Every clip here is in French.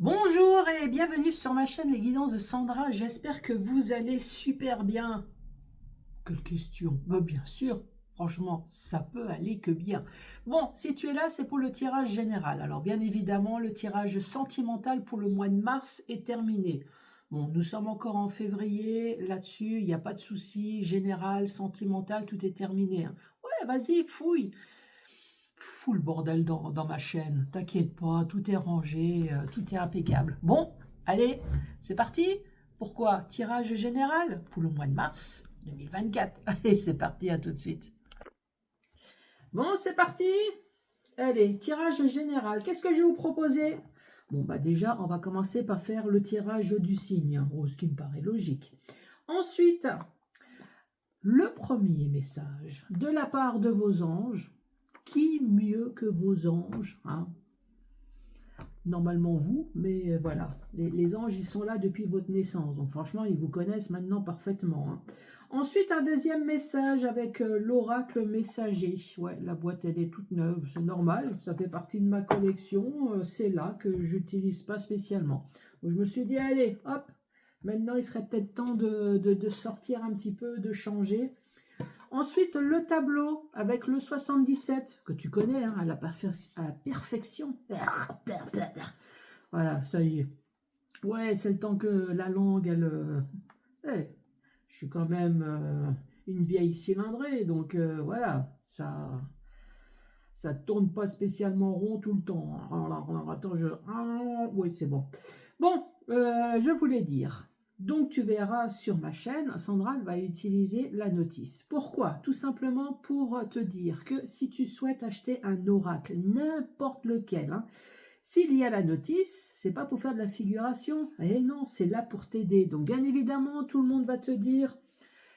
Bonjour et bienvenue sur ma chaîne Les Guidances de Sandra. J'espère que vous allez super bien. Quelle question? Bien sûr, franchement, ça peut aller que bien. Bon, si tu es là, c'est pour le tirage général. Alors bien évidemment, le tirage sentimental pour le mois de mars est terminé. Bon, nous sommes encore en février, là-dessus, il n'y a pas de souci. Général, sentimental, tout est terminé, hein. Ouais, vas-y, fouille. Fous le bordel dans ma chaîne. T'inquiète pas, tout est rangé, tout est impeccable. Bon, allez, c'est parti. Pourquoi? Tirage général pour le mois de mars 2024. Allez, c'est parti, à tout de suite. Bon, c'est parti. Allez, tirage général. Qu'est-ce que je vais vous proposer? Bon, bah déjà, on va commencer par faire le tirage du signe, hein, ce qui me paraît logique. Ensuite, le premier message de la part de vos anges. Qui mieux que vos anges, hein? Normalement vous, mais voilà, les anges, ils sont là depuis votre naissance, donc franchement, ils vous connaissent maintenant parfaitement, hein. Ensuite, un deuxième message avec l'oracle messager. Ouais, la boîte, elle est toute neuve, c'est normal, ça fait partie de ma collection, c'est là que j'utilise pas spécialement. Donc, je me suis dit, allez, hop, maintenant, il serait peut-être temps de sortir un petit peu, de changer. Ensuite, le tableau avec le 77, que tu connais, hein, à la perfection. Voilà, ça y est. Ouais, c'est le temps que la langue, elle... eh, je suis quand même une vieille cylindrée, donc voilà, ça tourne pas spécialement rond tout le temps. Alors, attends, oui, c'est bon. Bon, je voulais dire. Donc, tu verras sur ma chaîne, Sandra va utiliser la notice. Pourquoi? Tout simplement pour te dire que si tu souhaites acheter un oracle, n'importe lequel, hein, s'il y a la notice, c'est pas pour faire de la figuration. Eh non, c'est là pour t'aider. Donc, bien évidemment, tout le monde va te dire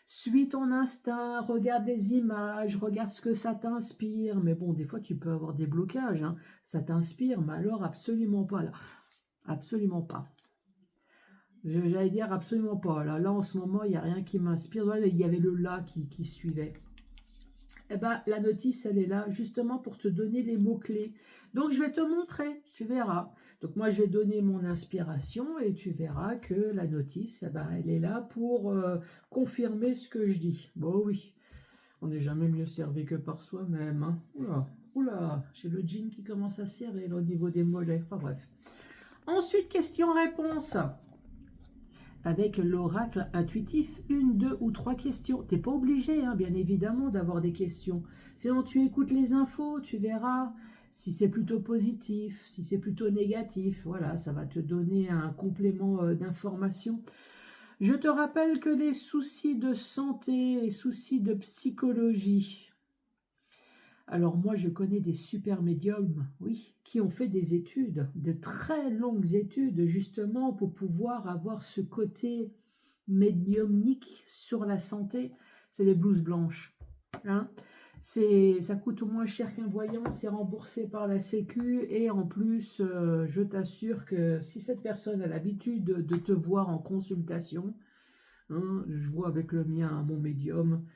suis ton instinct, regarde les images, regarde ce que ça t'inspire. Mais bon, des fois, tu peux avoir des blocages, hein. Ça t'inspire, mais alors absolument pas. Là. Absolument pas. J'allais dire absolument pas. Là, en ce moment, il n'y a rien qui m'inspire. Là, il y avait le là qui suivait. Eh ben, la notice, elle est là justement pour te donner les mots-clés. Donc, je vais te montrer, tu verras. Donc, moi, je vais donner mon inspiration et tu verras que la notice, eh ben, elle est là pour confirmer ce que je dis. Bon, oui, on n'est jamais mieux servi que par soi-même, hein. Oula, oula, j'ai le jean qui commence à serrer là, au niveau des mollets. Enfin, bref. Ensuite, question-réponse avec l'oracle intuitif, une, deux ou trois questions. T'es pas obligé, hein, bien évidemment, d'avoir des questions. Sinon, tu écoutes les infos, tu verras si c'est plutôt positif, si c'est plutôt négatif. Voilà, ça va te donner un complément d'information. Je te rappelle que les soucis de santé, les soucis de psychologie, alors moi, je connais des super médiums, oui, qui ont fait des études, de très longues études, justement, pour pouvoir avoir ce côté médiumnique sur la santé. C'est les blouses blanches, hein. Ça coûte moins cher qu'un voyant, c'est remboursé par la Sécu, et en plus, je t'assure que si cette personne a l'habitude de te voir en consultation, hein, je vois avec le mien, mon médium,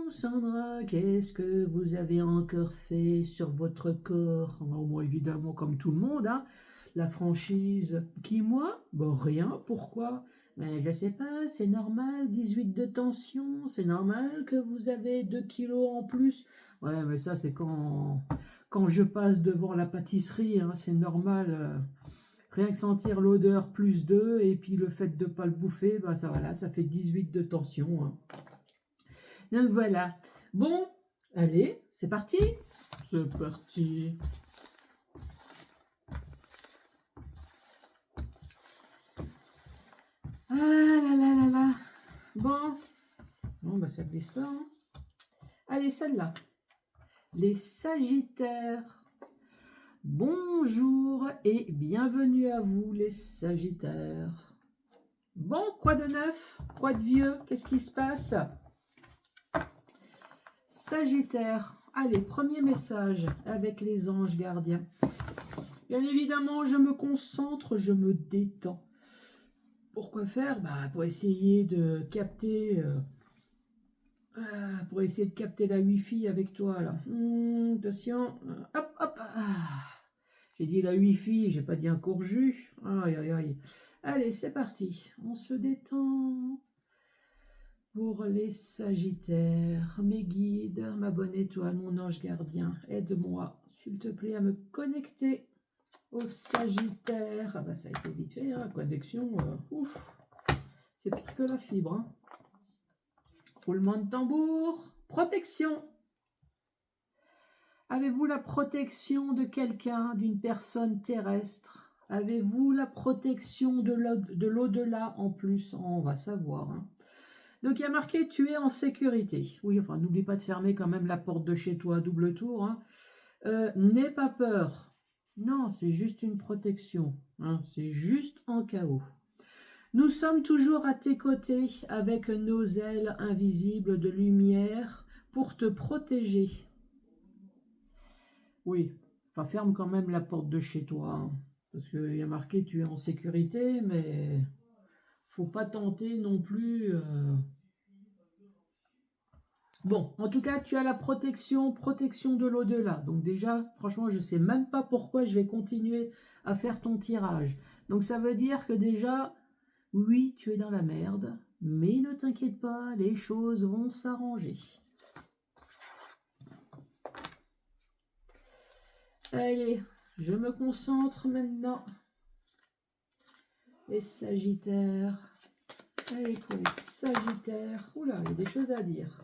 Sandra, qu'est-ce que vous avez encore fait sur votre corps? Moi, évidemment, comme tout le monde, hein. La franchise. Qui, moi? Bon, rien. Pourquoi? Mais je sais pas, c'est normal, 18 de tension, c'est normal que vous avez 2 kilos en plus. Ouais, mais ça, c'est quand je passe devant la pâtisserie, hein, c'est normal. Rien que sentir l'odeur plus 2 et puis le fait de ne pas le bouffer, bah ça, voilà, ça fait 18 de tension, hein. Donc voilà. Bon, allez, c'est parti. C'est parti. Ah là là là là. Bon. Bon, bah ça glisse pas, hein. Allez, celle-là. Les Sagittaires. Bonjour et bienvenue à vous, les Sagittaires. Bon, quoi de neuf? Quoi de vieux? Qu'est-ce qui se passe? Sagittaire. Allez, premier message avec les anges gardiens. Bien évidemment, je me concentre, je me détends. Pourquoi faire? Bah, pour essayer de capter la Wi-Fi avec toi là. Attention, hop hop. J'ai dit la Wi-Fi, j'ai pas dit un court jus. Aïe, aïe, aïe. Allez, c'est parti. On se détend. Pour les Sagittaires, mes guides, ma bonne étoile, mon ange gardien, aide-moi, s'il te plaît, à me connecter aux Sagittaires. Ah bah ça a été vite fait, hein, connexion, ouf, c'est pire que la fibre. Hein. Roulement de tambour, protection. Avez-vous la protection de quelqu'un, d'une personne terrestre? Avez-vous la protection de l'au-delà en plus? On va savoir, hein. Donc il y a marqué tu es en sécurité. Oui, enfin n'oublie pas de fermer quand même la porte de chez toi à double tour. Hein. N'aie pas peur. Non, c'est juste une protection. Hein. C'est juste en cas où. Nous sommes toujours à tes côtés avec nos ailes invisibles de lumière pour te protéger. Oui, enfin ferme quand même la porte de chez toi. Hein. Parce qu'il y a marqué tu es en sécurité, mais faut pas tenter non plus... Bon, en tout cas, tu as la protection de l'au-delà. Donc déjà, franchement, je ne sais même pas pourquoi je vais continuer à faire ton tirage. Donc ça veut dire que déjà, oui, tu es dans la merde, mais ne t'inquiète pas, les choses vont s'arranger. Allez, je me concentre maintenant. Les Sagittaires. Allez, pour les Sagittaires. Oula, il y a des choses à dire.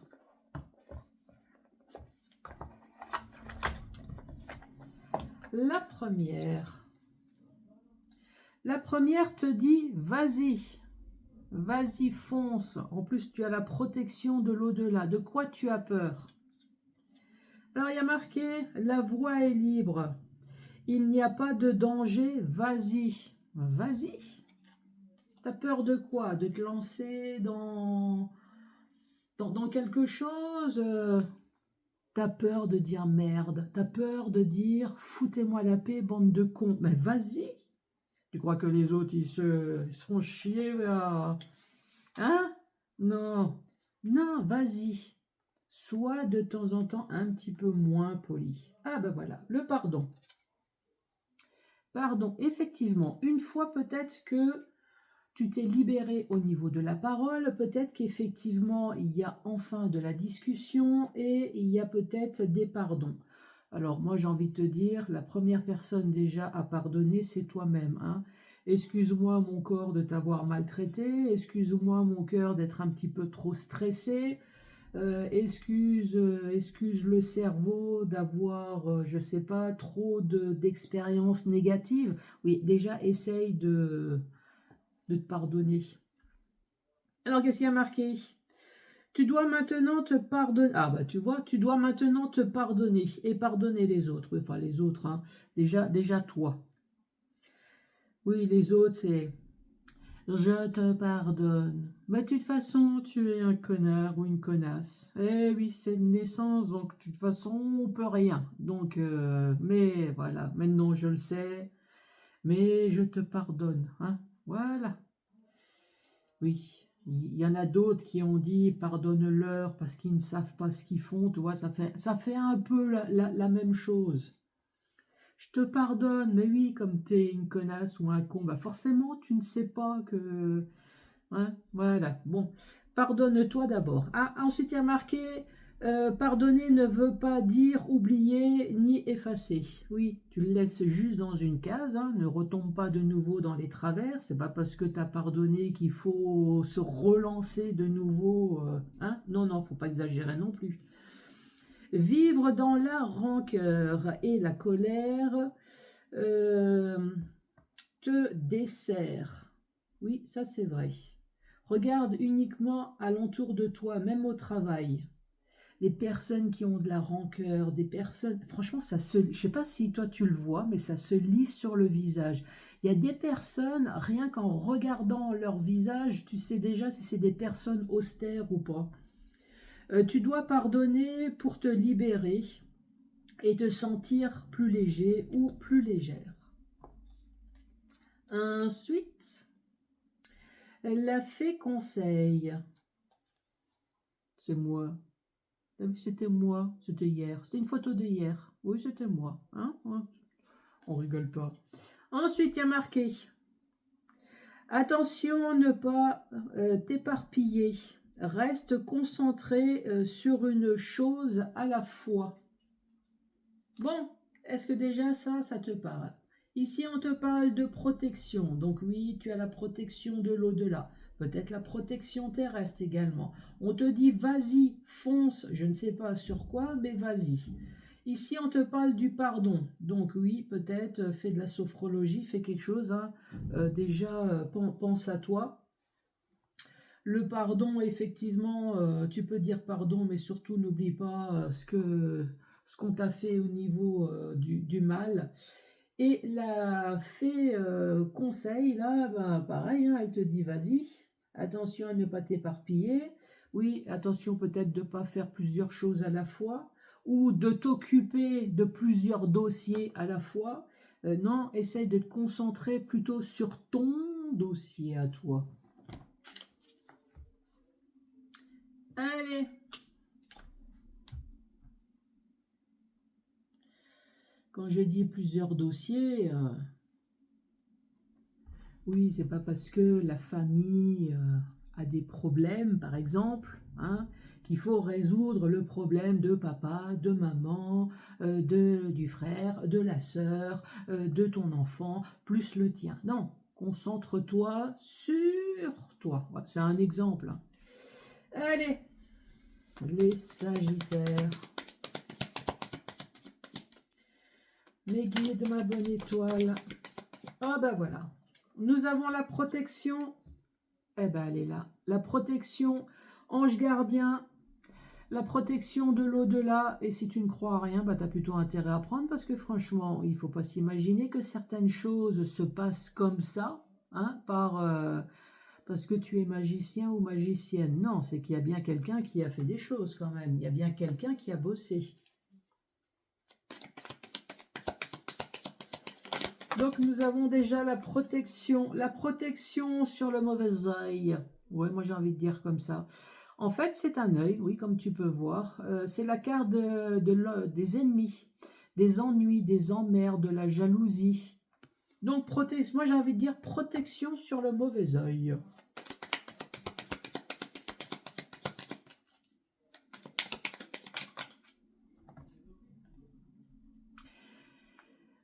La première te dit, vas-y, vas-y, fonce. En plus, tu as la protection de l'au-delà. De quoi tu as peur? Alors, il y a marqué, la voie est libre. Il n'y a pas de danger, vas-y. Vas-y. T'as peur de quoi? De te lancer dans quelque chose? T'as peur de dire merde. T'as peur de dire, foutez-moi la paix, bande de cons. Mais vas-y. Tu crois que les autres, ils se font chier à... Hein? Non. Non, vas-y. Sois de temps en temps un petit peu moins poli. Ah ben voilà, le pardon. Pardon, effectivement, une fois peut-être que tu t'es libéré au niveau de la parole, peut-être qu'effectivement, il y a enfin de la discussion et il y a peut-être des pardons. Alors moi j'ai envie de te dire, la première personne déjà à pardonner, c'est toi-même. Hein. Excuse-moi mon corps de t'avoir maltraité, excuse-moi mon cœur d'être un petit peu trop stressé, excuse le cerveau d'avoir, je sais pas, trop d'expériences négatives. Oui, déjà essaye de te pardonner. Alors qu'est-ce qu'il y a marqué? Tu dois maintenant te pardonner. Ah bah tu vois, tu dois maintenant te pardonner et pardonner les autres. Oui, enfin les autres, hein. Déjà toi. Oui, les autres, c'est je te pardonne. Mais de toute façon, tu es un connard ou une connasse. Eh oui, c'est de naissance, donc de toute façon, on peut rien. Donc, mais voilà, maintenant je le sais, mais je te pardonne. Hein. Voilà. Oui. Il y en a d'autres qui ont dit pardonne-leur parce qu'ils ne savent pas ce qu'ils font, tu vois, ça fait un peu la même chose. Je te pardonne, mais oui, comme t'es une connasse ou un con, bah forcément tu ne sais pas que... Hein, voilà, bon, pardonne-toi d'abord. Ah, ensuite il y a marqué, pardonner ne veut pas dire oublier ni effacer. Oui, tu le laisses juste dans une case, hein, ne retombe pas de nouveau dans les travers, c'est pas parce que tu as pardonné qu'il faut se relancer de nouveau. Hein, non, non, faut pas exagérer non plus. Vivre dans la rancœur et la colère te dessert. Oui, ça c'est vrai. Regarde uniquement alentour de toi, même au travail. Les personnes qui ont de la rancœur, des personnes... Franchement, je ne sais pas si toi tu le vois, mais ça se lit sur le visage. Il y a des personnes, rien qu'en regardant leur visage, tu sais déjà si c'est des personnes austères ou pas. Tu dois pardonner pour te libérer et te sentir plus léger ou plus légère. Ensuite, la fée conseille. C'est moi. T'as vu, c'était moi. C'était hier. C'était une photo de hier. Oui, c'était moi. Hein? On rigole pas. Ensuite, il y a marqué attention, ne pas t'éparpiller. Reste concentré sur une chose à la fois. Bon, est-ce que déjà ça te parle? Ici, on te parle de protection. Donc oui, tu as la protection de l'au-delà. Peut-être la protection terrestre également. On te dit, vas-y, fonce. Je ne sais pas sur quoi, mais vas-y. Ici, on te parle du pardon. Donc oui, peut-être, fais de la sophrologie, fais quelque chose. Hein. Déjà, pense à toi. Le pardon, effectivement, tu peux dire pardon, mais surtout n'oublie pas ce qu'on t'a fait au niveau du mal. Et la fée conseil, là, ben, pareil, hein, elle te dit vas-y, attention à ne pas t'éparpiller. Oui, attention peut-être de ne pas faire plusieurs choses à la fois ou de t'occuper de plusieurs dossiers à la fois. Non, essaye de te concentrer plutôt sur ton dossier à toi. Allez. Quand je dis plusieurs dossiers, oui, c'est pas parce que la famille a des problèmes, par exemple, hein, qu'il faut résoudre le problème de papa, de maman, du frère, de la sœur, de ton enfant, plus le tien. Non, concentre-toi sur toi. Ouais, c'est un exemple. Hein. Allez, les Sagittaires. Mes guides, ma bonne étoile. Ah ben voilà. Nous avons la protection. Eh ben elle est là. La protection ange gardien. La protection de l'au-delà. Et si tu ne crois à rien, bah, tu as plutôt intérêt à prendre. Parce que franchement, il ne faut pas s'imaginer que certaines choses se passent comme ça. Hein, parce que tu es magicien ou magicienne. Non, c'est qu'il y a bien quelqu'un qui a fait des choses quand même. Il y a bien quelqu'un qui a bossé. Donc nous avons déjà la protection sur le mauvais œil. Ouais, moi j'ai envie de dire comme ça. En fait, c'est un œil, oui, comme tu peux voir. C'est la carte des ennemis, des ennuis, des emmerdes, de la jalousie. Donc moi j'ai envie de dire protection sur le mauvais œil.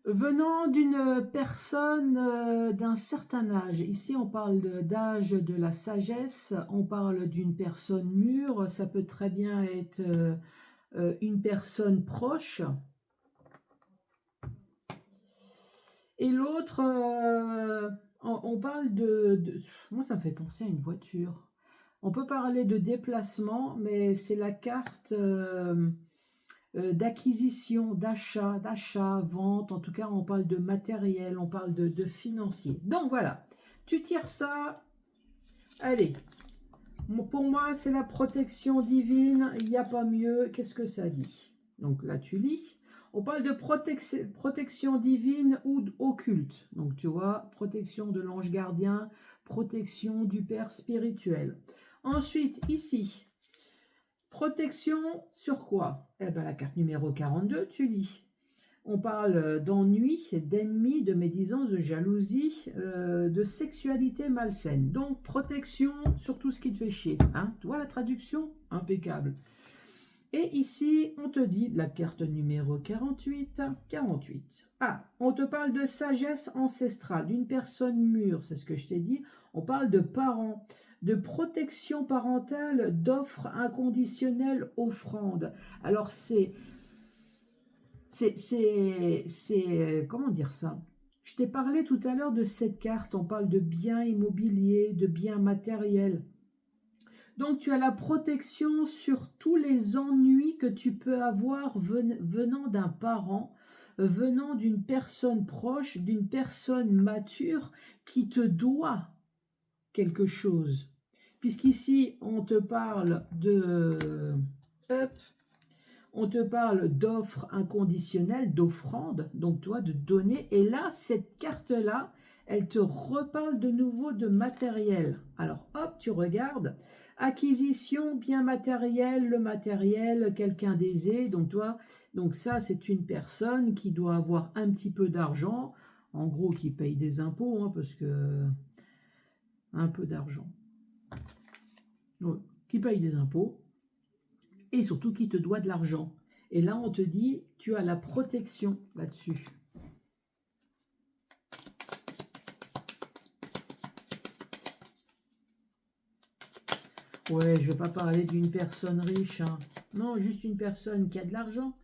Venant d'une personne d'un certain âge, ici on parle d'âge de la sagesse, on parle d'une personne mûre, ça peut très bien être une personne proche. Et l'autre, on parle moi ça me fait penser à une voiture. On peut parler de déplacement, mais c'est la carte... d'acquisition, d'achat, vente, en tout cas on parle de matériel, on parle de financier. Donc voilà, tu tires ça, allez, pour moi c'est la protection divine, il n'y a pas mieux, qu'est-ce que ça dit? Donc là tu lis, on parle de protection divine ou occulte, donc tu vois, protection de l'ange gardien, protection du père spirituel. Ensuite ici, protection sur quoi? Eh bien, la carte numéro 42, tu lis. On parle d'ennui, d'ennemis, de médisance, de jalousie, de sexualité malsaine. Donc, protection sur tout ce qui te fait chier. Hein? Tu vois la traduction? Impeccable. Et ici, on te dit, la carte numéro 48. Ah, on te parle de sagesse ancestrale, d'une personne mûre, c'est ce que je t'ai dit. On parle de parents, de protection parentale, d'offres inconditionnelles, offrandes. Alors, comment dire ça? Je t'ai parlé tout à l'heure de cette carte, on parle de biens immobiliers, de biens matériels. Donc, tu as la protection sur tous les ennuis que tu peux avoir venant d'un parent, venant d'une personne proche, d'une personne mature qui te doit quelque chose. Puisqu'ici, on te parle on te parle d'offres inconditionnelles, d'offrandes, donc toi de donner. Et là, cette carte-là, elle te reparle de nouveau de matériel. Alors hop, tu regardes. Acquisition, bien matériel, le matériel, quelqu'un d'aisé. Donc toi, Donc ça, c'est une personne qui doit avoir un petit peu d'argent, en gros qui paye des impôts, hein, parce que un peu d'argent, ouais, qui paye des impôts, et surtout qui te doit de l'argent. Et là, on te dit, tu as la protection là-dessus. Ouais, je ne vais pas parler d'une personne riche, hein. Non, juste une personne qui a de l'argent.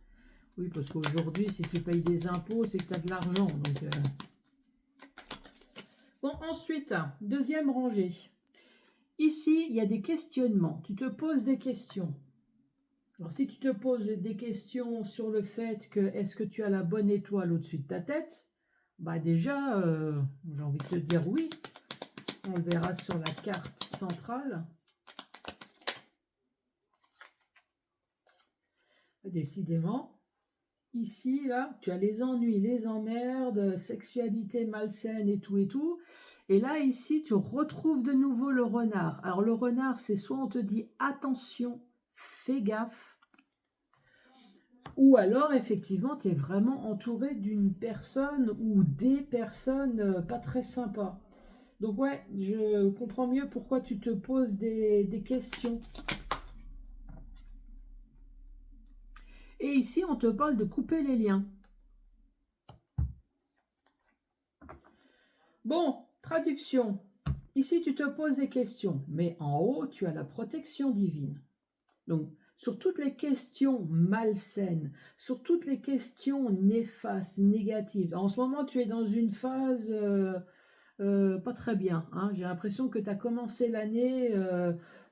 Oui, parce qu'aujourd'hui, si tu payes des impôts, c'est que tu as de l'argent. Donc, bon, ensuite, deuxième rangée. Ici, il y a des questionnements. Tu te poses des questions. Alors, si tu te poses des questions sur le fait que est-ce que tu as la bonne étoile au-dessus de ta tête, bah déjà, j'ai envie de te dire oui. On le verra sur la carte centrale. Décidément, ici, là, tu as les ennuis, les emmerdes, sexualité malsaine et tout et tout. Et là, ici, tu retrouves de nouveau le renard. Alors, le renard, c'est soit on te dit attention, fais gaffe, ou alors, effectivement, tu es vraiment entouré d'une personne ou des personnes pas très sympas. Donc, ouais, je comprends mieux pourquoi tu te poses des questions. Et ici, on te parle de couper les liens. Bon, traduction. Ici, tu te poses des questions, mais en haut, tu as la protection divine. Donc, sur toutes les questions malsaines, sur toutes les questions néfastes, négatives. En ce moment, tu es dans une phase pas très bien, hein. J'ai l'impression que tu as commencé l'année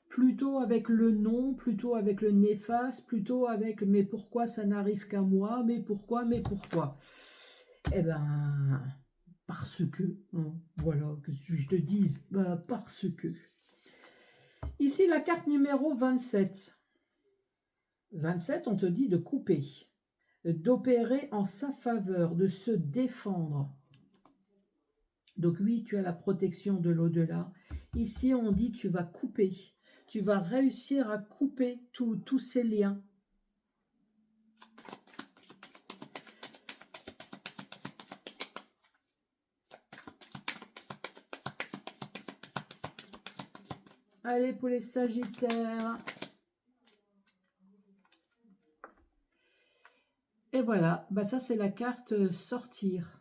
plutôt avec le non, plutôt avec le néfaste, plutôt avec mais pourquoi ça n'arrive qu'à moi, mais pourquoi, mais pourquoi. Eh ben, parce que, hein, voilà, que je te dise, bah, parce que. Ici, la carte numéro 27. 27, on te dit de couper, d'opérer en sa faveur, de se défendre. Donc oui, tu as la protection de l'au-delà. Ici, on dit tu vas couper. Tu vas réussir à couper tous ces liens. Allez, pour les Sagittaires. Et voilà, bah ça c'est la carte sortir.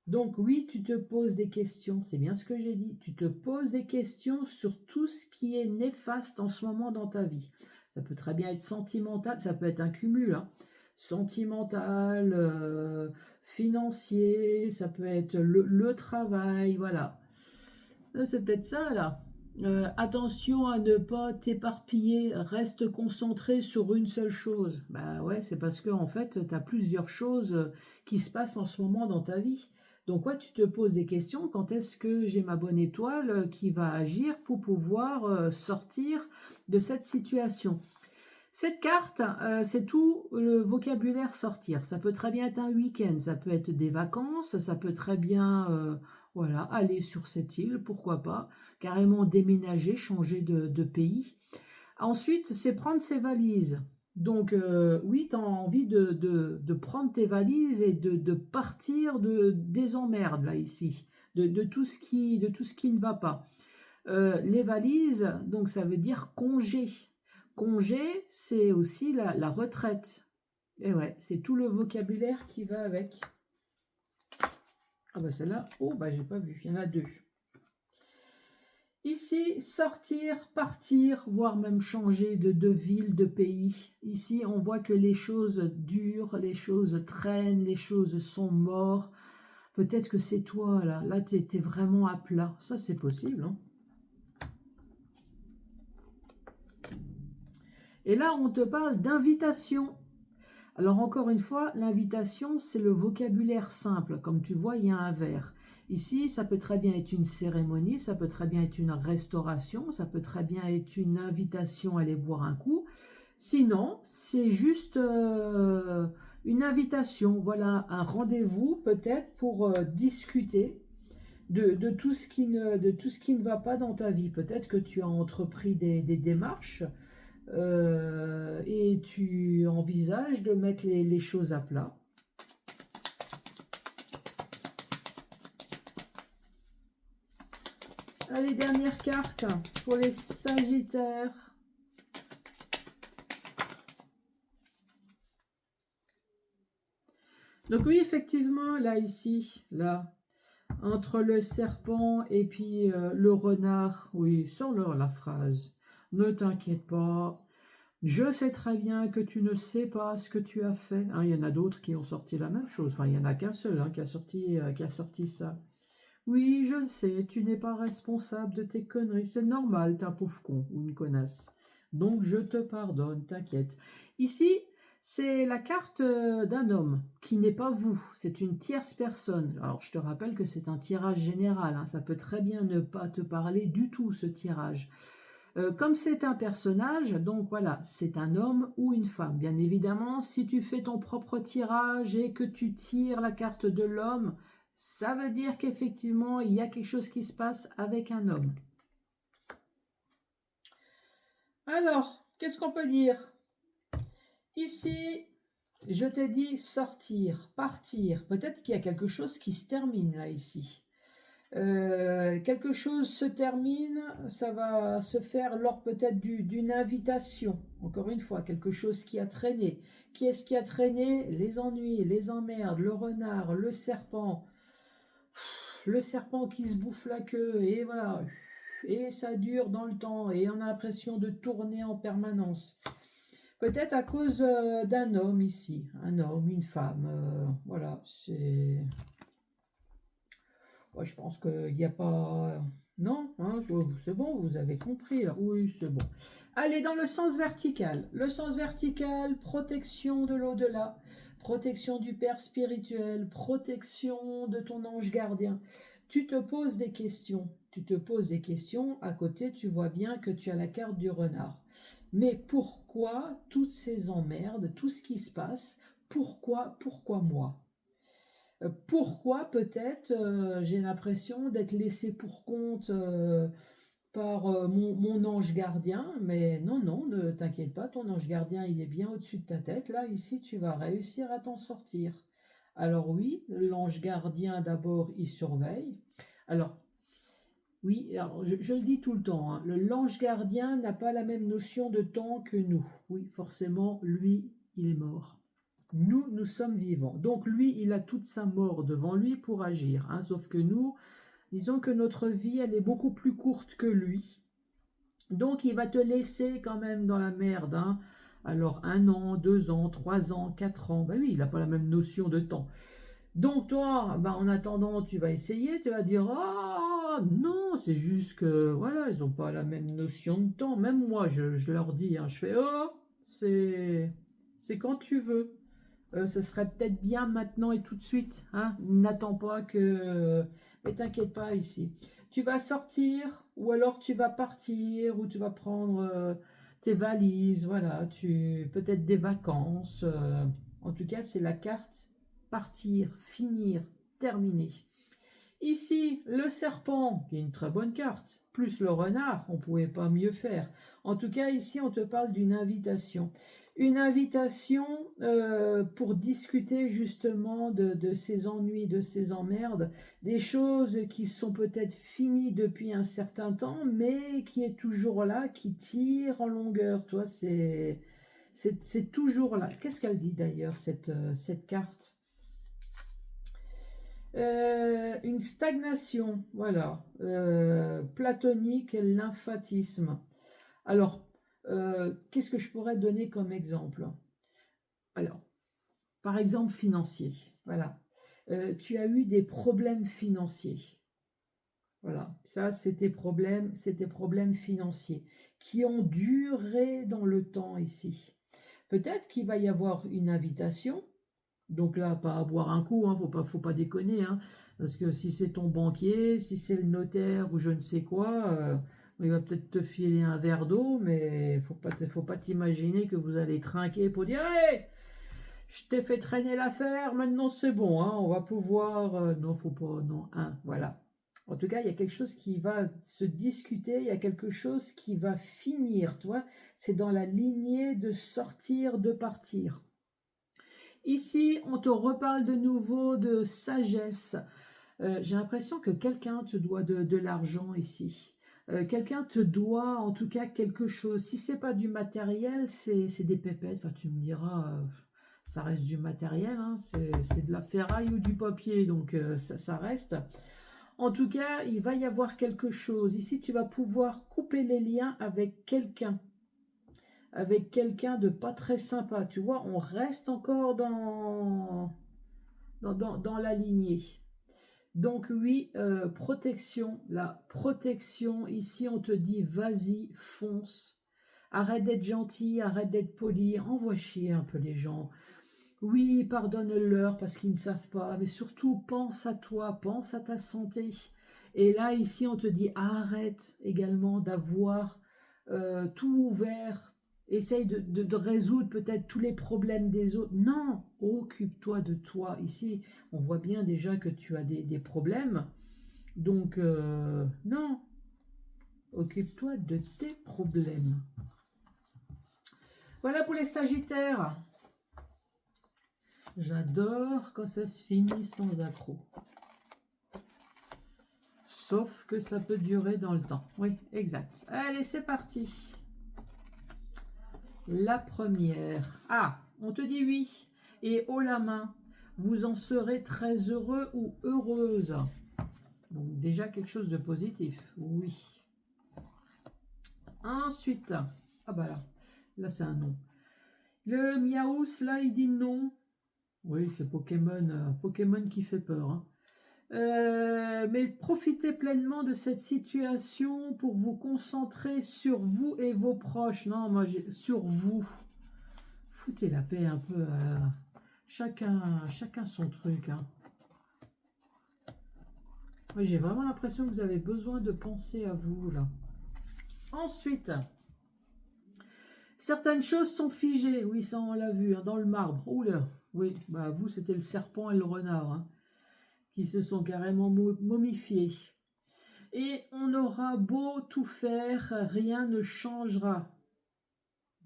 Donc oui, tu te poses des questions, c'est bien ce que j'ai dit. Tu te poses des questions sur tout ce qui est néfaste en ce moment dans ta vie. Ça peut très bien être sentimental, ça peut être un cumul, hein. Sentimental, financier, ça peut être le travail, voilà. C'est peut-être ça là. Attention à ne pas t'éparpiller, reste concentré sur une seule chose. Bah ouais, c'est parce que en fait, tu as plusieurs choses qui se passent en ce moment dans ta vie. Donc ouais, tu te poses des questions, quand est-ce que j'ai ma bonne étoile qui va agir pour pouvoir sortir de cette situation. Cette carte, c'est tout le vocabulaire sortir. Ça peut très bien être un week-end, ça peut être des vacances, ça peut très bien voilà, aller sur cette île, pourquoi pas, carrément déménager, changer de pays. Ensuite, c'est prendre ses valises. Donc oui, tu as envie de prendre tes valises et de partir des emmerdes, là, ici, de tout ce qui ne va pas. Les valises, donc ça veut dire congé. Congé, c'est aussi la retraite. Et ouais, c'est tout le vocabulaire qui va avec. Ah bah celle-là, oh bah j'ai pas vu, il y en a deux. Ici, sortir, partir, voire même changer de ville, de pays. Ici, on voit que les choses durent, les choses traînent, les choses sont mortes. Peut-être que c'est toi, là. Là, tu es vraiment à plat. Ça, c'est possible, hein. Et là, on te parle d'invitation. Alors encore une fois, l'invitation, c'est le vocabulaire simple. Comme tu vois, il y a un verre. Ici, ça peut très bien être une cérémonie, ça peut très bien être une restauration, ça peut très bien être une invitation à aller boire un coup. Sinon, c'est juste une invitation, voilà, un rendez-vous peut-être pour discuter de tout ce qui ne va pas dans ta vie. Peut-être que tu as entrepris des démarches, et tu envisages de mettre les choses à plat. Allez, dernière carte pour les Sagittaires. Donc oui, effectivement, là, ici, là, entre le serpent et puis le renard, oui, sans la phrase, ne t'inquiète pas, je sais très bien que tu ne sais pas ce que tu as fait. Hein, il y en a d'autres qui ont sorti la même chose, enfin, il n'y en a qu'un seul hein, qui a sorti ça. Oui, je sais, tu n'es pas responsable de tes conneries, c'est normal, t'es un pauvre con ou une connasse. Donc je te pardonne, t'inquiète. Ici, c'est la carte d'un homme qui n'est pas vous, c'est une tierce personne. Alors je te rappelle que c'est un tirage général, hein, ça peut très bien ne pas te parler du tout ce tirage. Comme c'est un personnage, donc voilà, c'est un homme ou une femme. Bien évidemment, si tu fais ton propre tirage et que tu tires la carte de l'homme, ça veut dire qu'effectivement, il y a quelque chose qui se passe avec un homme. Alors, qu'est-ce qu'on peut dire? Ici, je t'ai dit sortir, partir. Peut-être qu'il y a quelque chose qui se termine là, ici. Quelque chose se termine, ça va se faire lors peut-être d'une invitation. Encore une fois, quelque chose qui a traîné. Qui est-ce qui a traîné? Les ennuis, les emmerdes, le renard, le serpent. Le serpent qui se bouffe la queue, et voilà. Et ça dure dans le temps, et on a l'impression de tourner en permanence. Peut-être à cause d'un homme ici. Un homme, une femme. Voilà, c'est... Ouais, je pense qu'il n'y a pas... Non, hein, c'est bon, vous avez compris. Là. Oui, c'est bon. Allez, dans le sens vertical. Le sens vertical, protection de l'au-delà, protection du père spirituel, protection de ton ange gardien. Tu te poses des questions. Tu te poses des questions. À côté, tu vois bien que tu as la carte du renard. Mais pourquoi toutes ces emmerdes, tout ce qui se passe? Pourquoi moi? Pourquoi peut-être j'ai l'impression d'être laissé pour compte par mon ange gardien, mais non, non, ne t'inquiète pas, ton ange gardien, il est bien au-dessus de ta tête. Là, ici, tu vas réussir à t'en sortir. Alors oui, l'ange gardien, d'abord, il surveille. Alors, oui, alors je le dis tout le temps, hein, l'ange gardien n'a pas la même notion de temps que nous. Oui, forcément, lui, il est mort. Nous, nous sommes vivants. Donc lui, il a toute sa mort devant lui pour agir. Hein. Sauf que nous, disons que notre vie, elle est beaucoup plus courte que lui. Donc il va te laisser quand même dans la merde. Hein. Alors 1 an, 2 ans, 3 ans, 4 ans, ben oui, il n'a pas la même notion de temps. Donc toi, ben, en attendant, tu vas essayer, tu vas dire, ah non, c'est juste que, voilà, ils n'ont pas la même notion de temps. Même moi, je leur dis, hein, je fais, oh, c'est quand tu veux. Ce serait peut-être bien maintenant et tout de suite. Hein. N'attends pas que... Mais t'inquiète pas ici. Tu vas sortir ou alors tu vas partir ou tu vas prendre tes valises. Voilà, peut-être des vacances. En tout cas, c'est la carte partir, finir, terminer. Ici, le serpent, qui est une très bonne carte, plus le renard, on ne pouvait pas mieux faire. En tout cas, ici, on te parle d'une invitation. Une invitation pour discuter justement de ces ennuis, de ces emmerdes, des choses qui sont peut-être finies depuis un certain temps, mais qui est toujours là, qui tire en longueur. Toi, c'est toujours là. Qu'est-ce qu'elle dit d'ailleurs, cette carte? Une stagnation, voilà, platonique, lymphatisme. Alors, qu'est-ce que je pourrais donner comme exemple? Alors, par exemple financier, voilà. Tu as eu des problèmes financiers. Voilà, ça c'était problèmes financiers qui ont duré dans le temps ici. Peut-être qu'il va y avoir une invitation. Donc là, pas à boire un coup, hein, faut pas déconner, hein, parce que si c'est ton banquier, si c'est le notaire ou je ne sais quoi, il va peut-être te filer un verre d'eau, mais faut pas t'imaginer que vous allez trinquer pour dire, hey, je t'ai fait traîner l'affaire, maintenant c'est bon, hein, on va pouvoir, non, faut pas, non, hein, voilà. En tout cas, il y a quelque chose qui va se discuter, il y a quelque chose qui va finir, tu vois. C'est dans la lignée de sortir, de partir. Ici, on te reparle de nouveau de sagesse. J'ai l'impression que quelqu'un te doit de l'argent ici. Quelqu'un te doit en tout cas quelque chose. Si c'est pas du matériel, c'est des pépettes. Enfin, tu me diras, ça reste du matériel, hein. C'est de la ferraille ou du papier, donc ça reste. En tout cas, il va y avoir quelque chose. Ici, tu vas pouvoir couper les liens avec quelqu'un de pas très sympa. Tu vois, on reste encore dans la lignée. Donc oui, protection, la protection, ici on te dit vas-y, fonce, arrête d'être gentil, arrête d'être poli, envoie chier un peu les gens. Oui, pardonne-leur parce qu'ils ne savent pas, mais surtout pense à toi, pense à ta santé. Et là, ici, on te dit arrête également d'avoir tout ouvert, essaye de résoudre peut-être tous les problèmes des autres. Non, occupe-toi de toi. Ici, on voit bien déjà que tu as des problèmes. Donc, non, occupe-toi de tes problèmes. Voilà pour les Sagittaires. J'adore quand ça se finit sans accroc. Sauf que ça peut durer dans le temps. Oui, exact. Allez, c'est parti. La première. Ah, on te dit oui. Et haut la main. Vous en serez très heureux ou heureuse. Donc déjà quelque chose de positif. Oui. Ensuite. Ah bah là. Là c'est un non. Le Miaous, là, il dit non. Oui, c'est Pokémon, Pokémon qui fait peur. Hein. Mais profitez pleinement de cette situation pour vous concentrer sur vous et vos proches. Non, moi, sur vous. Foutez la paix un peu. Chacun son truc. Hein. Oui, j'ai vraiment l'impression que vous avez besoin de penser à vous, là. Ensuite, certaines choses sont figées. Oui, ça, on l'a vu, hein, dans le marbre. Oula, oui, bah vous, c'était le serpent et le renard. Hein, qui se sont carrément momifiés. Et on aura beau tout faire, rien ne changera.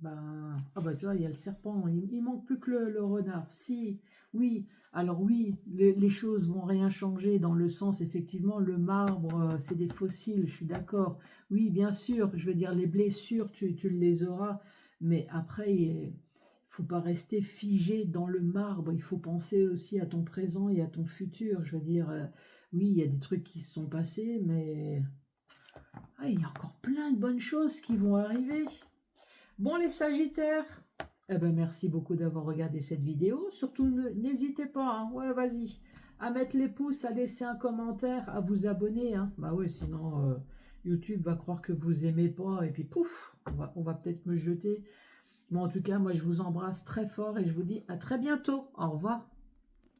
Ah bah tu vois, il y a le serpent, il manque plus que le renard. Si, oui, alors oui, les choses vont rien changer dans le sens, effectivement, le marbre, c'est des fossiles, je suis d'accord. Oui, bien sûr, je veux dire, les blessures, tu les auras, mais après, il faut pas rester figé dans le marbre, il faut penser aussi à ton présent et à ton futur. Je veux dire, oui, il y a des trucs qui se sont passés, mais il y a encore plein de bonnes choses qui vont arriver. Bon, les Sagittaires, eh ben, merci beaucoup d'avoir regardé cette vidéo. Surtout, n'hésitez pas, hein, ouais, vas-y, à mettre les pouces, à laisser un commentaire, à vous abonner. Hein. Bah ouais, sinon, YouTube va croire que vous aimez pas, et puis pouf, on va peut-être me jeter. Mais en tout cas, moi, je vous embrasse très fort et je vous dis à très bientôt. Au revoir.